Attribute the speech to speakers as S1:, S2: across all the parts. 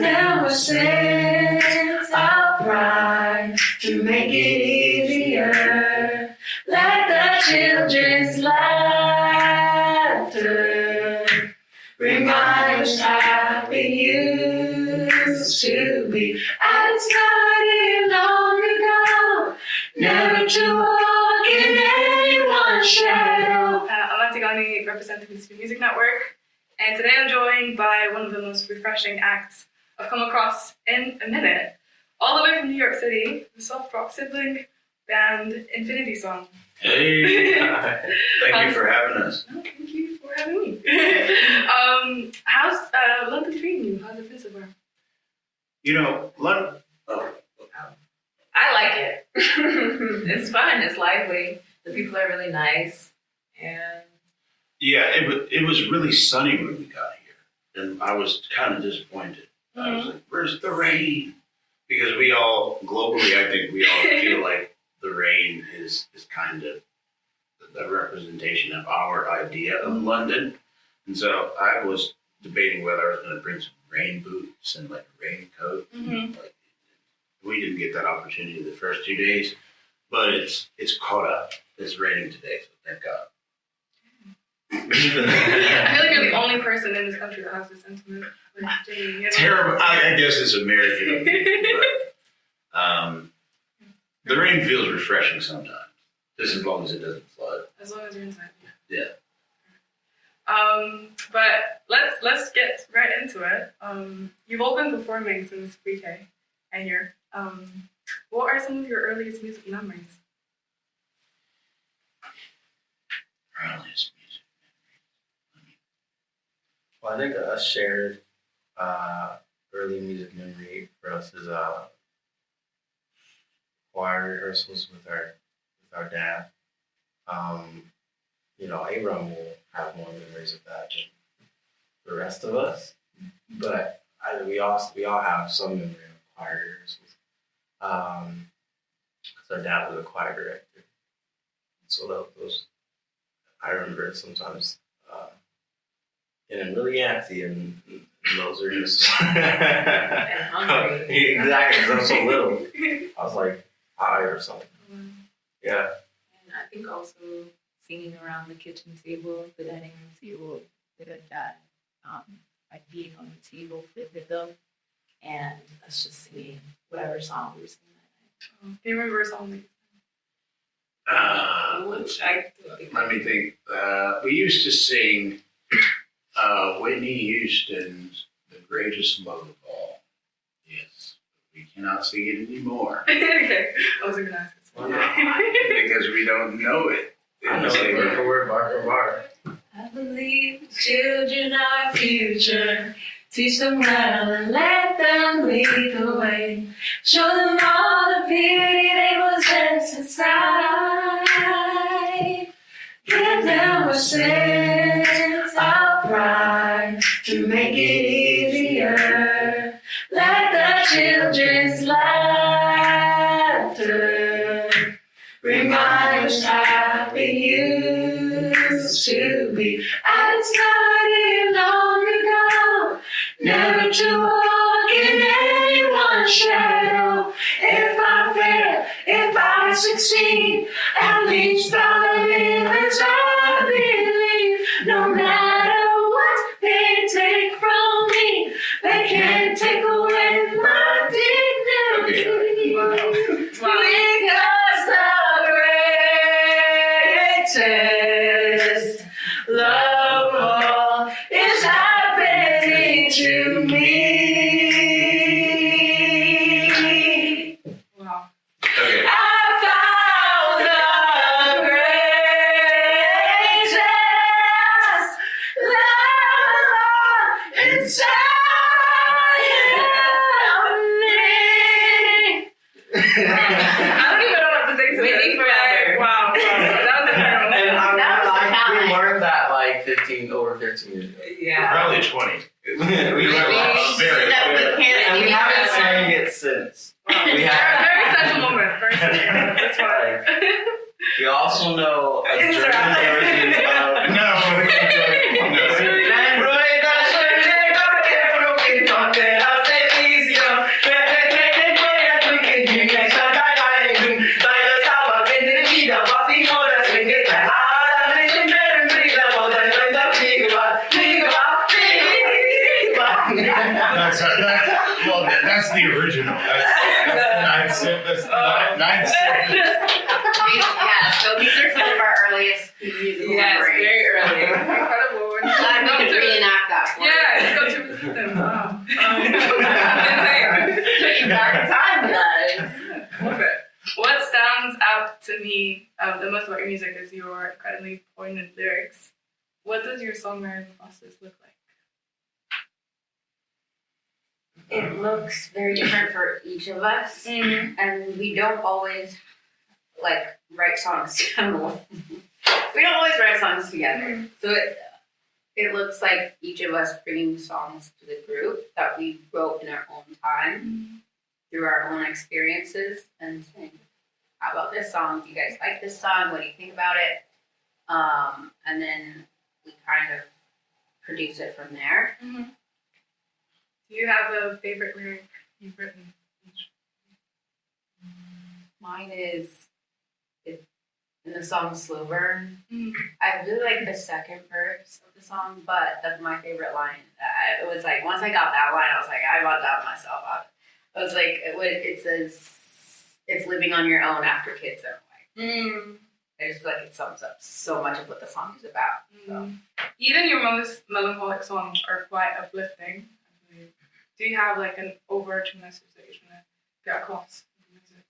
S1: them a sense of pride to make it easier. Let the children's laughter remind us how we used to be. And it's not here long ago, never to walk in anyone's shadow.
S2: I'm Antigoni, representing the Student Music Network, and today I'm joined by one of the most refreshing acts I've come across in a minute. All the way from New York City, the soft rock sibling band Infinity Song.
S3: Hey, thank you for having us.
S2: No, thank you for having me. How's London treating you? How's it been so far?
S3: You know, London.
S4: I like it. It's fun. It's lively. The people are really nice, and
S3: Yeah, it was really sunny when we got here, and I was kind of disappointed. I was like, "Where's the rain?" Because we all globally, I think we all feel like the rain is kind of the representation of our idea of London, and so I was debating whether I was going to bring some rain boots and like a raincoat. Like, we didn't get that opportunity the first 2 days, but it's caught up. It's raining today, so thank God.
S2: I feel like you're the only person in this country that has this sentiment.
S3: Terrible. I guess it's American, but the rain feels refreshing sometimes, just as long as it doesn't flood.
S2: As long as you're inside.
S3: Yeah.
S2: But let's get right into it. You've all been performing since pre-K, and what are some of your earliest music memories?
S3: Earliest music memories.
S5: Well, I think a shared early music memory for us is choir rehearsals with our dad. Abram will have more memories of that than the rest of us, but we all have some memory of choir rehearsals. Because our dad was a choir director, so those I remember sometimes getting really antsy and those are just
S4: and hungry.
S5: Exactly, because I'm so little. I was like 5 or something. Yeah.
S4: And I think also singing around the kitchen table, the dining room table, with a dad, like being on the table with them, and us just singing whatever song we were singing that night.
S2: Do you remember a song?
S3: Let me think. We used to sing Whitney Houston's "The Greatest Love of All." Yes, we cannot sing it anymore.
S2: Okay, I wasn't gonna ask this one.
S3: Because we don't know it.
S5: I know it word for word, bar for bar.
S1: I believe the children are our future. Teach them well and let them lead the way. Show them all the beauty they possess inside. Give them a sense of pride to make it easier. Let the children's laughter remind us how we used to be. And it's not here long ago, never to walk in anyone's shadow. If I fail, if I succeed, at least I'll live as I believe. No matter what they take from me, they can't take away my dignity. Because the greatest love of all is happening to me.
S2: Wow.
S3: Okay.
S1: I found the greatest love inside of me.
S2: I don't even know what to say to
S4: Whitney
S2: this.
S4: forever.
S2: Wow. That was incredible.
S5: And
S4: That was the
S5: we
S4: time.
S5: learned that like 15 years ago.
S4: Yeah.
S3: Probably 20.
S5: we learned that
S3: Very
S4: that we
S3: well.
S4: can't
S5: and we
S4: sing
S5: haven't
S4: it.
S5: sang it since. We
S2: Very
S5: have.
S2: special moment. Very special moment. That's fine.
S5: We also know a
S2: Is
S5: German
S2: there-
S5: version of.
S3: No.
S2: It's really
S3: No.
S2: good.
S3: That's the original. That's 9
S1: Yeah, so these are some of our earliest musical
S2: Yes,
S1: memories.
S2: very early. Incredible.
S1: I'm going to reenact that for
S2: Yeah, it's got to repeat them. Wow.
S1: you. Back in time, guys.
S2: Love it. What stands out to me the most about your music is your incredibly poignant lyrics. What does your songwriting process look like?
S1: It looks very different for each of us, and we don't always write songs. We don't always write songs together. So it looks like each of us bringing songs to the group that we wrote in our own time through our own experiences and saying, how about this song? Do you guys like this song? What do you think about it? And then we kind of produce it from there.
S2: Do you have a favorite lyric you've written?
S1: Mine is in the song Slow Burn. I really like the second verse of the song, but that's my favorite line. It was like, once I got that line, I was like, I bought that myself out. I was like, it says, it's living on your own after kids are away. I just feel like it sums up so much of what the song is about. So.
S2: Even your most melancholic songs are quite uplifting. Do you have like an overarching message that you're trying to get across in music?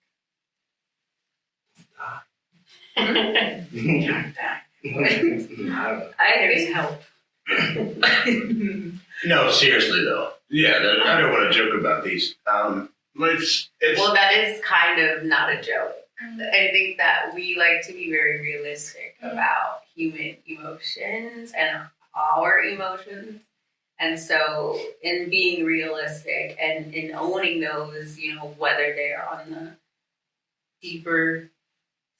S1: I think help.
S3: No, seriously though. Yeah, I don't want to joke about these. It's
S1: Well, that is kind of not a joke. I think that we like to be very realistic about human emotions and our emotions. And so in being realistic and in owning those, whether they are on the deeper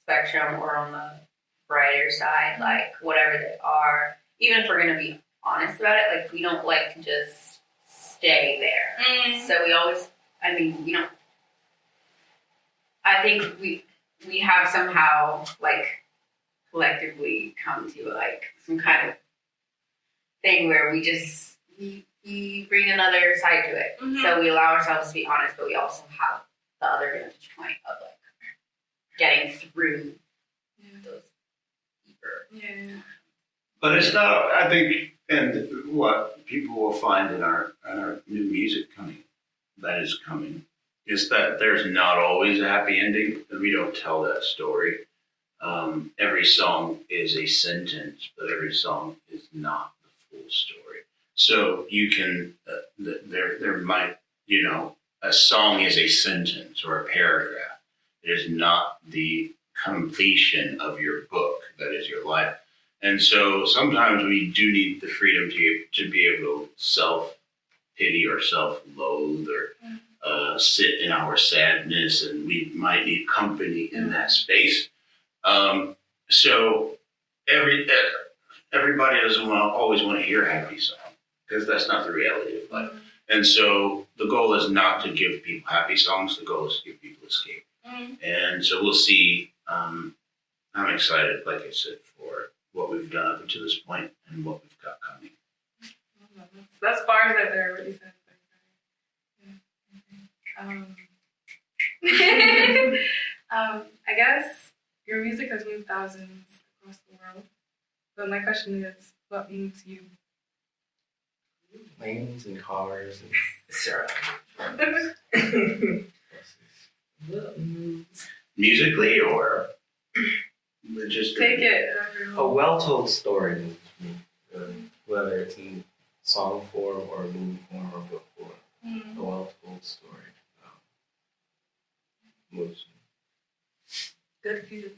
S1: spectrum or on the brighter side, like whatever they are, even if we're going to be honest about it, like we don't like to just stay there. So we always, we don't, I think we have somehow collectively come to some kind of thing where we bring another side to it. So we allow ourselves to be honest, but we also have the other vantage point of getting through those deeper.
S2: Yeah.
S3: But it's not, I think, and what people will find in our new music that is coming, is that there's not always a happy ending, and we don't tell that story. Every song is a sentence, but every song is not the full story. So you can, there might, a song is a sentence or a paragraph. It is not the completion of your book that is your life. And so sometimes we do need the freedom to be able to self-pity or self-loathe or sit in our sadness, and we might need company in that space. So everybody doesn't always want to hear a happy song, because that's not the reality of life. And so the goal is not to give people happy songs. The goal is to give people escape. And so we'll see. I'm excited, like I said, for what we've done up to this point and what we've got coming.
S2: That's bars that they're really said. I guess your music has moved thousands across the world. But my question is, what moves you?
S5: Planes and cars and syrup.
S4: What moves?
S3: Musically or just
S2: Take it.
S5: A well-told story moves me, whether it's in song form or movie form or book form. A well-told story moves me.
S2: Good food.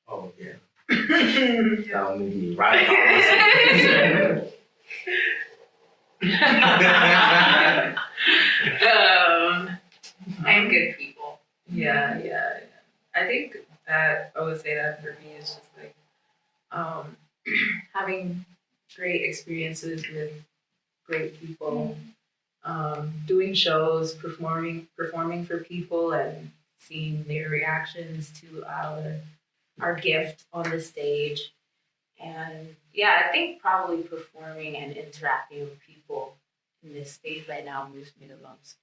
S5: Oh, yeah. That'll move me right on.
S1: And good people.
S4: Yeah. I think that I would say that for me is just having great experiences with great people, doing shows, performing for people, and seeing their reactions to our gift on the stage. And I think probably performing and interacting with people in this state right now moves me the most.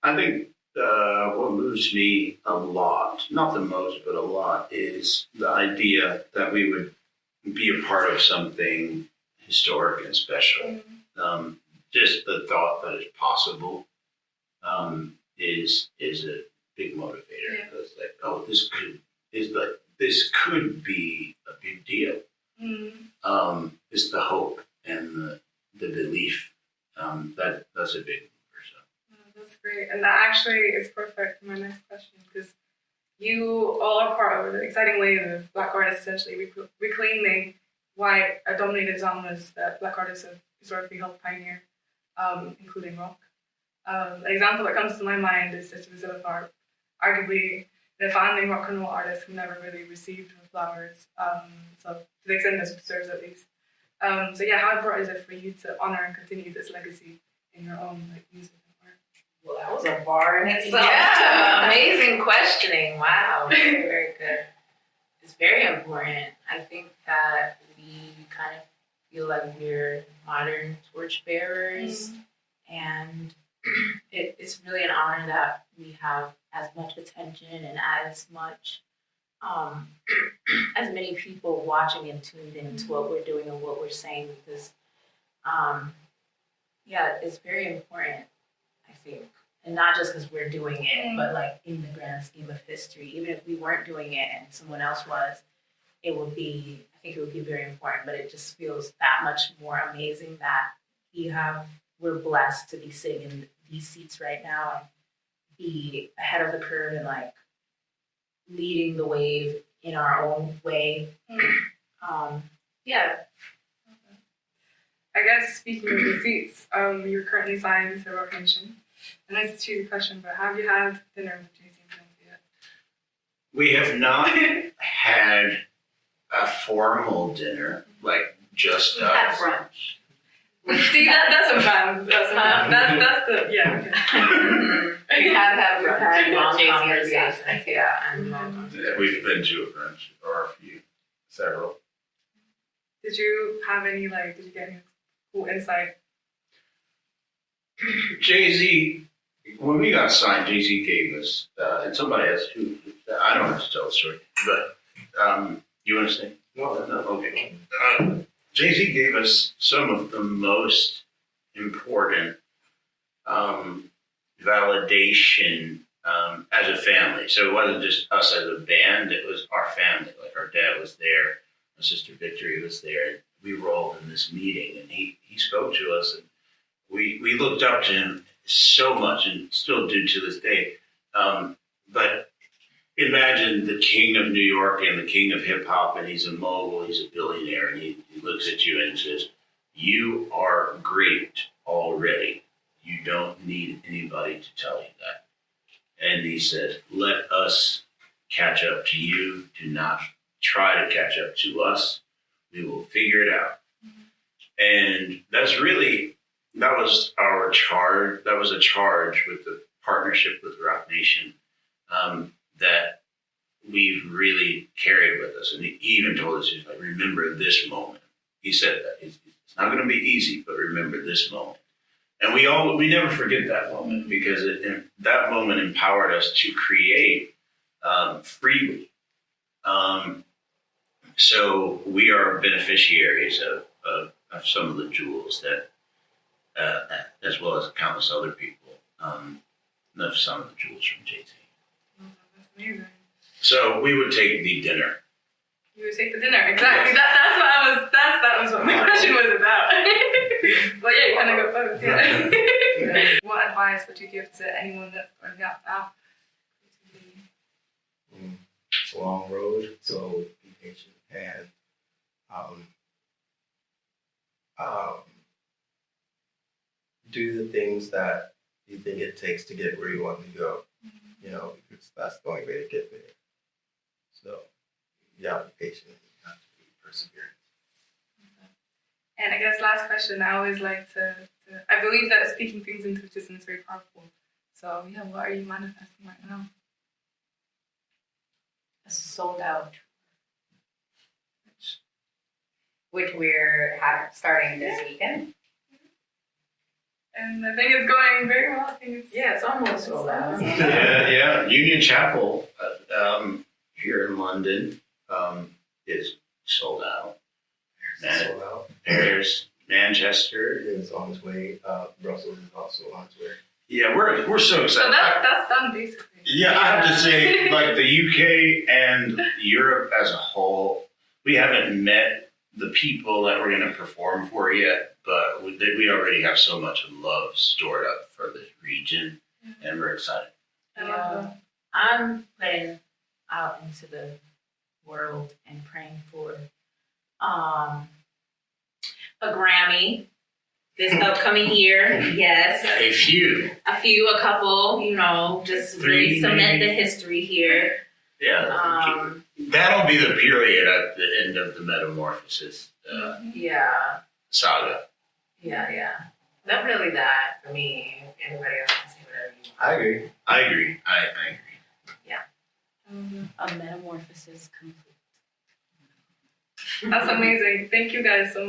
S3: I think what moves me a lot, not the most, but a lot, is the idea that we would be a part of something historic and special. Just the thought that it's possible is a big motivator.
S2: Yeah.
S3: It's like, oh, this could be a big deal. It's the hope and the belief that's a big mover. So.
S2: That's great. And that actually is perfect for my next question, because you all are part of an exciting wave of Black artists essentially reclaiming white-dominated genres that Black artists have historically helped pioneer, including rock. An example that comes to my mind is Sister Priscilla Clark, arguably the founding rock and roll artist who never really received her flowers, so to the extent that she deserves at least. So yeah, how important is it for you to honor and continue this legacy in your own music and art?
S4: Well, that was a bar in itself.
S1: Yeah, amazing questioning. Wow, very, very good.
S4: It's very important. I think that we kind of feel like we're modern torchbearers, and it's really an honor that we have as much attention and as much, as many people watching and tuned into what we're doing and what we're saying, because, it's very important, I think. And not just because we're doing it, but like in the grand scheme of history. Even if we weren't doing it and someone else was, I think it would be very important. But it just feels that much more amazing that we're blessed to be sitting in these seats right now and be ahead of the curve and like leading the wave in our own way.
S2: I guess speaking of the seats, you're currently signed to Rock Nation. And that's a cheesy question, but have you had dinner with Jay-Z and Beyoncé yet?
S3: We have not had a formal dinner, like just
S1: We had
S3: us.
S1: brunch.
S2: See, that's a band. That's the, yeah. Okay.
S1: We have had brunch.
S4: Had long
S1: Jay-Z and
S4: conversations.
S1: Beyonce.
S4: Yeah, and long conversations.
S3: Yeah, we've been to a brunch or a few.
S5: Several.
S2: Did you get any cool insight?
S3: Jay-Z, when we got signed, Jay-Z gave us, and somebody else who, I don't have to tell the story, but you understand?
S5: No.
S3: Okay. Jay-Z gave us some of the most important validation as a family. So it wasn't just us as a band, it was our family. Like our dad was there, my sister Victory was there. We were all in this meeting, and he spoke to us, and we looked up to him so much, and still do to this day. But imagine the king of New York and the king of hip hop, and he's a mogul, he's a billionaire, and he looks at you and says, "You are great already. You don't need anybody to tell you that." And he said, "Let us catch up to you. Do not try to catch up to us. We will figure it out." And that was our charge. That was a charge with the partnership with Rock Nation that we've really carried with us. And he even told us, he's like, "Remember this moment." He said that it's not going to be easy, but remember this moment. And we never forget that moment, because that moment empowered us to create freely. So we are beneficiaries of some of the jewels that, as well as countless other people, of some of the jewels from Jay-Z.
S2: Oh, that's amazing.
S3: So we would take the dinner.
S2: You would take the dinner, exactly. That was what my question was about. But yeah, you kind of go both. Yeah. What advice would you give to anyone that's going out now?
S5: It's a long road, so be patient and do the things that you think it takes to get where you want to go. Because that's the only way to get there. So you have to be patient and you have to be perseverant.
S2: And I guess last question, I always like to I believe that speaking things into existence is very powerful. So yeah, what are you manifesting right now?
S4: A sold out.
S1: which we're starting this weekend.
S2: And I think it's going very well. I think it's
S4: Yeah, it's almost sold out.
S3: Yeah. Union Chapel here in London is sold out.
S5: Sold out.
S3: There's Manchester.
S5: Is on its way. Brussels is also on its way.
S3: Yeah, we're so
S2: so
S3: excited.
S2: that's done basically.
S3: Yeah, I have to say, like the UK and Europe as a whole, we haven't met the people that we're going to perform for yet, but we already have so much love stored up for this region, and we're excited.
S2: I love that.
S4: I'm putting out into the world and praying for a Grammy this upcoming year. Yes.
S3: A
S4: A couple, just really
S3: Three,
S4: cement
S3: maybe.
S4: the history here.
S3: Yeah, that'll be the period at the end of the Metamorphosis
S4: Yeah.
S3: saga.
S4: Yeah. Definitely that for me. Anybody else can say whatever you want.
S5: I agree.
S3: I agree. I agree.
S4: A metamorphosis complete.
S2: That's amazing. Thank you guys so much.